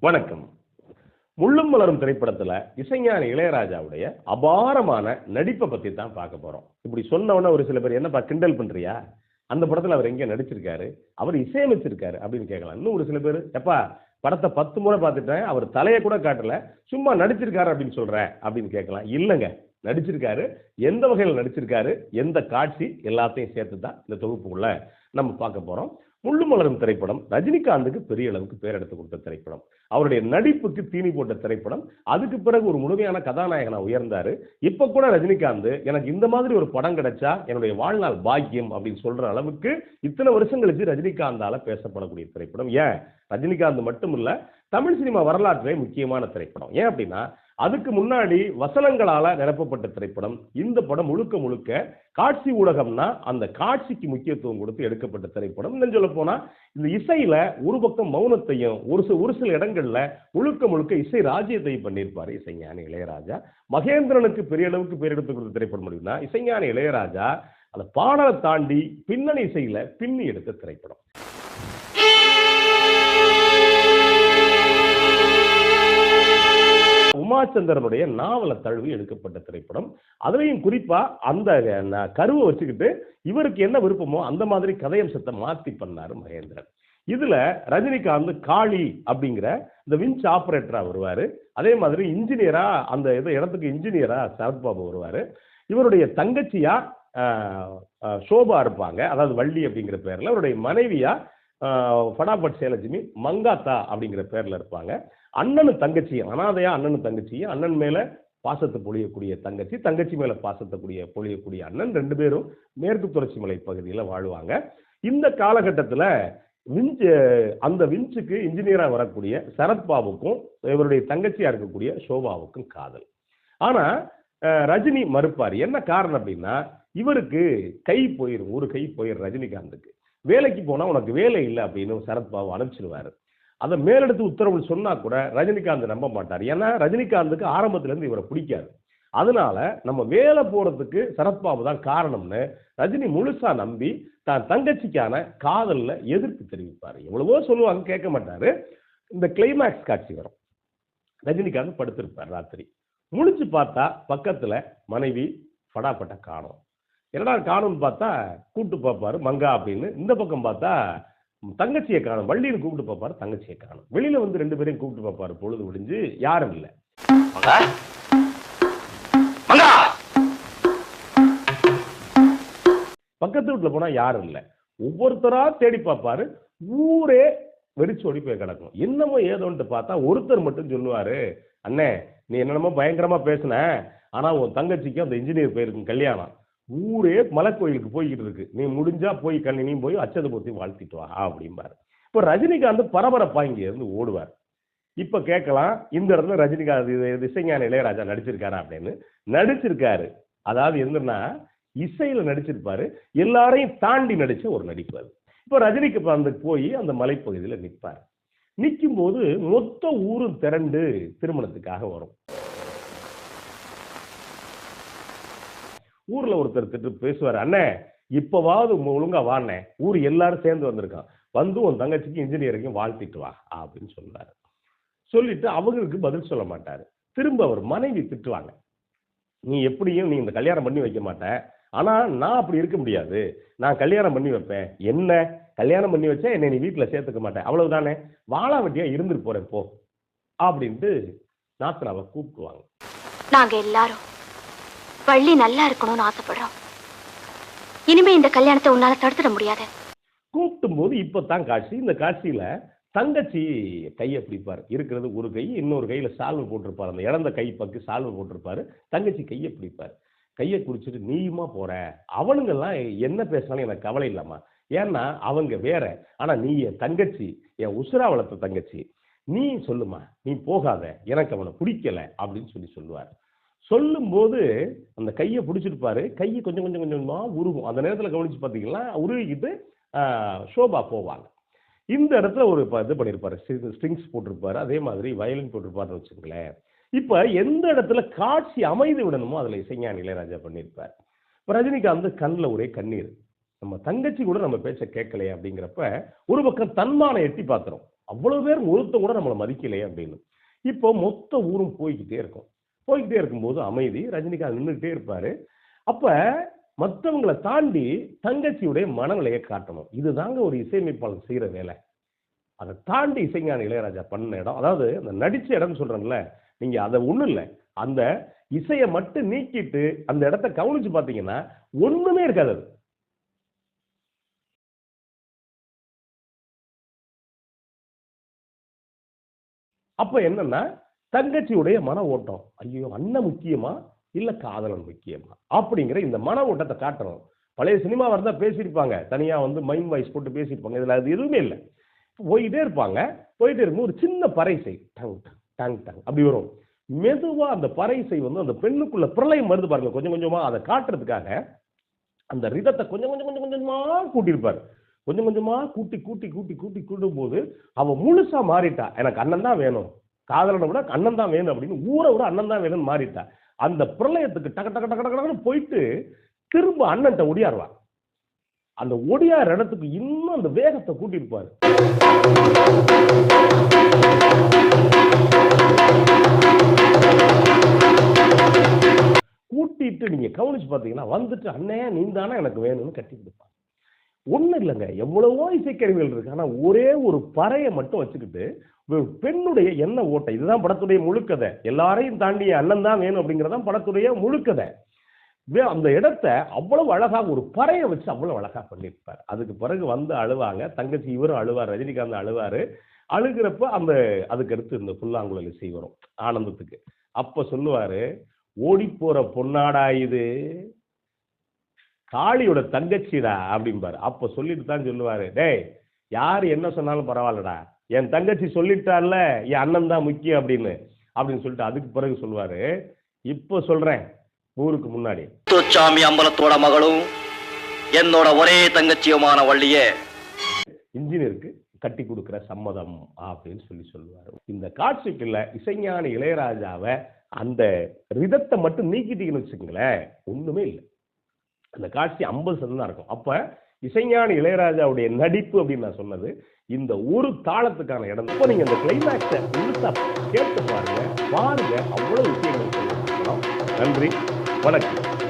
வணக்கம். முள்ளும் மலரும் திரைப்படத்துல இசைஞானி இளையராஜாவுடைய அபாரமான நடிப்பை பத்தி தான் பார்க்க போறோம். இப்படி சொன்னவன ஒரு சில பேர் என்னப்பா கிண்டல் பண்றியா, அந்த படத்துல அவர் எங்க நடிச்சிருக்காரு, அவர் இசையமைச்சிருக்காரு அப்படின்னு கேட்கலாம். இன்னும் ஒரு சில பேர் எப்பா படத்தை 10 முறை பார்த்துட்டேன், அவர் தலையை கூட காட்டல, சும்மா நடிச்சிருக்காரு அப்படின்னு சொல்ற அப்படின்னு கேட்கலாம். இல்லைங்க, நடிச்சிருக்காரு. எந்த வகையில் நடிச்சிருக்காரு, எந்த காட்சி, எல்லாத்தையும் சேர்த்து தான் இந்த தொகுப்புக்குள்ள நம்ம பார்க்க போறோம். முள்ளும் மலரும் திரைப்படம் ரஜினிகாந்துக்கு பெரிய அளவுக்கு பேர் எடுத்து கொடுத்த திரைப்படம். அவருடைய நடிப்புக்கு தீனி போட்ட திரைப்படம். அதுக்கு பிறகு ஒரு முழுமையான கதாநாயகனா உயர்ந்தாரு. இப்ப கூட ரஜினிகாந்த் எனக்கு இந்த மாதிரி ஒரு படம் கிடைச்சா என்னுடைய வாழ்நாள் பாக்கியம் அப்படின்னு சொல்ற அளவுக்கு இத்தனை வருஷம் கழிச்சு ரஜினிகாந்தால பேசப்படக்கூடிய திரைப்படம். ஏன் ரஜினிகாந்த் மட்டும் இல்ல, தமிழ் சினிமா வரலாற்றிலே முக்கியமான திரைப்படம். ஏன் அப்படின்னா அதுக்கு முன்னாடி வசனங்களால நிரப்பப்பட்ட திரைப்படம். இந்த படம் முழுக்க முழுக்க காட்சி ஊடகம்னா அந்த காட்சிக்கு முக்கியத்துவம் கொடுத்து எடுக்கப்பட்ட திரைப்படம். இன்னும் சொல்ல போனா இந்த இசையில ஒரு பக்கம் மௌனத்தையும் ஒரு சில இடங்கள்ல முழுக்க முழுக்க இசை ராஜ்யத்தையும் பண்ணியிருப்பாரு இசைஞானி இளையராஜா. மகேந்திரனுக்கு பெரிய அளவுக்கு பேர் எடுத்து கொடுத்த திரைப்படம் அப்படின்னா இசைஞானி இளையராஜா அந்த பாடலை தாண்டி பின்னணி இசையில பின்னி எடுத்த திரைப்படம். உமாச்சந்திரனுடைய நாவலை தழுவி எடுக்கப்பட்ட திரைப்படம். அதுலயும் குறிப்பா அந்த கருவை வச்சுக்கிட்டு இவருக்கு என்ன விருப்பமோ அந்த மாதிரி கதையம்சத்தை மாத்தி பண்ணாரு மகேந்திரன். இதுல ரஜினிகாந்த் காளி அப்படிங்கிற இந்த விஞ்ச் ஆபரேட்டரா வருவாரு. அதே மாதிரி இன்ஜினியரா அந்த இடத்துக்கு இன்ஜினியரா சரத்பாபு வருவாரு. இவருடைய தங்கச்சியா சோபா இருப்பாங்க, அதாவது வள்ளி அப்படிங்கிற பேர்ல. அவருடைய மனைவியா ஃபடாபட் சேலஜிமி மங்காத்தா அப்படிங்கிற பேர்ல இருப்பாங்க. அண்ணனு தங்கச்சி, அனாதையா அண்ணனு தங்கச்சி, அண்ணன் மேல பாசத்தை பொழியக்கூடிய தங்கச்சி, தங்கச்சி மேல பாசத்தை பொழியக்கூடிய அண்ணன், ரெண்டு பேரும் மேற்கு தொடர்ச்சி மலை பகுதியில் வாழ்வாங்க. இந்த காலகட்டத்தில் அந்த விஞ்சுக்கு இன்ஜினியரா வரக்கூடிய சரத்பாபுக்கும் இவருடைய தங்கச்சியா இருக்கக்கூடிய சோபாவுக்கும் காதல். ஆனா ரஜினி மறுப்பார். என்ன காரணம் அப்படின்னா இவருக்கு கை போயிடும், ஒரு கை போயிடும் ரஜினிகாந்துக்கு. வேலைக்கு போனா உனக்கு வேலை இல்லை அப்படின்னு சரத்பாபு அனுப்பிச்சிடுவாரு. அதை மேலெடுத்து உத்தரவு சொன்னா கூட ரஜினிகாந்த் நம்ப மாட்டார். ஏன்னா ரஜினிகாந்துக்கு ஆரம்பத்துல இருந்து இவரை பிடிக்காது. அதனால நம்ம வேலை போறதுக்கு சரத்பாபு தான் காரணம்னு ரஜினி முழுசா நம்பி தான் தங்கச்சிக்கான காதல்ல எதிர்ப்பு தெரிவிப்பாரு. எவ்வளவோ சொல்லுவாங்க, கேட்க மாட்டாரு. இந்த கிளைமேக்ஸ் காட்சி வரும். ரஜினிகாந்த் படுத்திருப்பார் ராத்திரி. முழிச்சு பார்த்தா பக்கத்துல மனைவி படாப்பட்ட காணும். என்னடா காணும்னு பார்த்தா கூப்பிட்டு பார்ப்பாரு மங்கா அப்படின்னு. இந்த பக்கம் பார்த்தா தங்கச்சியை காணும், வள்ளின்னு கூப்பிட்டு பார்ப்பாரு, தங்கச்சியை காணும். வெளியில வந்து ரெண்டு பேரையும் கூப்பிட்டு பார்ப்பாரு. பொழுது விடிஞ்சு யாரும் இல்லை. பக்கத்து வீட்டுல போனா யாரும் இல்லை. ஒவ்வொருத்தரா தேடி பார்ப்பாரு. ஊரே வெறிச்சோடி போய் கிடக்கும். என்னமோ ஏதோன்ட்டு பார்த்தா ஒருத்தர் மட்டும் சொல்லுவாரு, அண்ணே நீ என்னென்னமோ பயங்கரமா பேசுன, ஆனா உன் தங்கச்சிக்கு அந்த இன்ஜினியர் போயிருக்கும் கல்யாணம், ஊரே மலை கோயிலுக்கு போய்கிட்டு இருக்கு, நீ முடிஞ்சா போய் நீ போய் அச்சதை பொத்தி வாழ்த்திட்டு வா அப்படிம்பாரு. இப்போ ரஜினிகாந்த் பரபரப்பா இங்க இருந்து ஓடுவார். இப்ப கேட்கலாம், இந்த இடத்துல ரஜினிகாந்த் இசைஞானி இளையராஜா நடிச்சிருக்காரா அப்படின்னு. நடிச்சிருக்காரு. அதாவது என்னன்னா இசையில நடிச்சிருப்பாரு, எல்லாரையும் தாண்டி நடிச்ச ஒரு நடிப்பு அது. இப்போ ரஜினிகாந்த் போய் அந்த மலைப்பகுதியில் நிற்பார். நிற்கும் போது மொத்த ஊரும் திரண்டு திருமணத்துக்காக வரும். ஊர்ல ஒருத்தர் திட்டு பேசுவார், அண்ணே இப்பவாவது ஒழுங்கா வாண்ணே, ஊர் எல்லாரும் சேர்ந்து வந்திருக்கான், வந்து உன் தங்கச்சிக்கு இன்ஜினியரிங்கும் வாழ்த்திட்டு வா அப்படின்னு சொல்றாரு. சொல்லிட்டு அவங்களுக்கு பதில் சொல்ல மாட்டாரு. திரும்ப அவர் மனைவி திட்டுவாங்க, நீ எப்படியும் நீ இந்த கல்யாணம் பண்ணி வைக்க மாட்ட, ஆனா நான் அப்படி இருக்க முடியாது, நான் கல்யாணம் பண்ணி வைப்பேன். என்ன கல்யாணம் பண்ணி வச்சா என்னை நீ வீட்டுல சேர்த்துக்க மாட்டேன், அவ்வளவுதானே, வாழா வெட்டியா இருந்துட்டு போறேன் போ அப்படின்ட்டு நாத்தனாவை கூப்பிடுவாங்க. நாங்க எல்லாரும் வள்ளி நல்லா இருக்கணும்னு ஆசைப்படுறோம். இனிமே இந்த கல்யாணத்தை உன்னால தடுத்துட முடியாது. கூப்பிடும் போது இப்பதான் காட்சி. இந்த காட்சியில தங்கச்சி கையை பிடிப்பார். இருக்கிறது ஒரு கை, இன்னொரு கையில சால்வை போட்டிருப்பாரு. அந்த இழந்த கை பக்கு சால்வை போட்டிருப்பாரு. தங்கச்சி கையை பிடிப்பார். கையை குடிச்சிட்டு நீயுமா போற, அவனுங்கெல்லாம் என்ன பேசினாலும் எனக்கு கவலை இல்லாமா, ஏன்னா அவங்க வேற, ஆனா நீ என் தங்கச்சி, என் உசுரா வளர்த்த தங்கச்சி, நீ சொல்லுமா, நீ போகாத, எனக்கு அவனை பிடிக்கல அப்படின்னு சொல்லுவார். சொல்லும் போது அந்த கையை பிடிச்சிருப்பாரு. கையை கொஞ்சம் கொஞ்சம் கொஞ்சமா உருகும். அந்த நேரத்தில் கவனிச்சு பார்த்தீங்கன்னா உருகிக்கிட்டு சோபா போவாங்க. இந்த இடத்துல ஒரு இது பண்ணியிருப்பாரு, ஸ்ட்ரிங்ஸ் போட்டிருப்பாரு, அதே மாதிரி வயலின் போட்டிருப்பாருன்னு வச்சுக்கங்களேன். இப்ப எந்த இடத்துல காட்சி அமைதி விடணுமோ அதுல இசைஞானி இளையராஜா பண்ணியிருப்பார். இப்ப ரஜினிகாந்த் கண்ணில் ஒரே கண்ணீர். நம்ம தங்கச்சி கூட நம்ம பேச்ச கேட்கலையே அப்படிங்கிறப்ப ஒரு பக்கம் தன்மான எட்டி பாத்திரம், அவ்வளவு பேர் ஒருத்த கூட நம்மளை மதிக்கலையே அப்படின்னு. இப்போ மொத்த ஊரும் போய்கிட்டே இருக்கும். போய்கிட்டே இருக்கும்போது அமைதி. ரஜினிகாந்த் நின்றுகிட்டே இருப்பாரு. அப்ப மற்றவங்களை தாண்டி தங்கச்சியுடைய மனநிலையை காட்டணும். இதுதாங்க ஒரு இசையமைப்பாளர் செய்யற வேலை. அதை தாண்டி இசைஞானி இளையராஜா பண்ண இடம், அதாவது அந்த நடிச்ச இடம்னு சொல்றேன்ல, நீங்க அதை ஒண்ணும் இல்லை, அந்த இசையை மட்டும் நீக்கிட்டு அந்த இடத்த கவனிச்சு பாத்தீங்கன்னா ஒண்ணுமே இருக்காது. அது அப்ப என்னன்னா தங்கச்சியுடைய மன ஓட்டம், ஐயோ அண்ணன் முக்கியமா இல்ல காதலன் முக்கியமா அப்படிங்கிற இந்த மன ஓட்டத்தை காட்டணும். பழைய சினிமா இருந்தா பேசியிருப்பாங்க, தனியா வந்து மைண்ட் வாய்ஸ் போட்டு பேசியிருப்பாங்க. இதுல அது எதுவுமே இல்லை. போயிட்டே இருப்பாங்க. போயிட்டே இருக்கும் ஒரு சின்ன பறைசை டங் டங் டங் டங் அப்படி வரும். மெதுவா அந்த பறைசை வந்து அந்த பெண்ணுக்குள்ள பிரளயம் வருது பாருங்க, கொஞ்சம் கொஞ்சமா அதை காட்டுறதுக்காக அந்த ரிதத்தை கொஞ்சம் கொஞ்சம் கொஞ்சம் கொஞ்சமா கூட்டியிருப்பாரு. கொஞ்சம் கொஞ்சமா கூட்டி கூட்டி கூட்டி கூட்டி கூட்டும் போது அவ முழுசா மாறிட்டா. எனக்கு அண்ணன் தான் வேணும், காதலனை விட அண்ணன் தான் வேணும் அப்படின்னு, ஊரை விட அண்ணன் தான் வேணும்னு மாறிட்டா. அந்த பிரளயத்துக்கு டக டக டக டகன்னு போயிட்டு திரும்ப அண்ணன்ட்ட ஒடியாருவா. அந்த ஒடியார் இடத்துக்கு இன்னும் அந்த வேகத்தை கூட்டியிருப்பாரு. கூட்டிட்டு நீங்க கவனிச்சு பாத்தீங்கன்னா வந்துட்டு அண்ணே நீ தானே எனக்கு வேணும்னு கட்டி கொடுப்பாங்க. ஒண்ணு இல்லைங்க, எவ்வளவோ இசைக்கருவிகள் இருக்கு. ஆனா ஒரே ஒரு பறையை மட்டும் வச்சுக்கிட்டு பெண்ணுடைய என்ன ஓட்டை, இதுதான் படத்துடைய முழுக்கதை. எல்லாரையும் தாண்டி அண்ணன் தான் வேணும் அப்படிங்கறதான் படத்துடைய முழுக்கதை. அந்த இடத்த அவ்வளவு அழகாக ஒரு பறையை வச்சு அவ்வளவு அழகா பண்ணியிருப்பார். அதுக்கு பிறகு வந்து அழுவாங்க, தங்கச்சி இவரும் அழுவார், ரஜினிகாந்த் அழுவாரு. அழுகிறப்ப அந்த அதுக்கு அடுத்து இந்த புல்லாங்குழல் இசை வரும் ஆனந்தத்துக்கு. அப்ப சொல்லுவாரு, ஓடி போற பொன்னாடா இது காளியோட தங்கச்சிடா அப்படிம்பாரு. அப்ப சொல்லிட்டு தான் சொல்லுவாரு, டேய் யாரு என்ன சொன்னாலும் பரவாயில்லடா, என் தங்கச்சி சொல்லிட்டால என் அண்ணன் தான் முக்கியம் அப்படின்னு சொல்லிட்டு அதுக்கு பிறகு சொல்லுவாரு, இப்ப சொல்றேன் ஊருக்கு முன்னாடி சாமி அம்பலத்தோட மகளும் என்னோட ஒரே தங்கச்சியுமான வள்ளியே இன்ஜினியருக்கு கட்டி கொடுக்கிற சம்மதம் அப்படின்னு சொல்லுவாரு. இந்த காட்சிக்குள்ள இசைஞானி இளையராஜாவை அந்த ரிதத்தை மட்டும் நீக்கிட்டீங்கன்னு வச்சுக்கோங்களேன், ஒண்ணுமே இல்லை. அந்த காட்சி 50% தான் இருக்கும். அப்ப இசைஞானி இளையராஜாவுடைய நடிப்பு அப்படின்னு நான் சொன்னது இந்த ஒரு தாளத்துக்கான இடம். இப்போ நீங்க இந்த கிளைமேக்ஸை முழுசா கேட்டு பாருங்க, அவ்வளவு விஷயங்கள். நன்றி, வணக்கம்.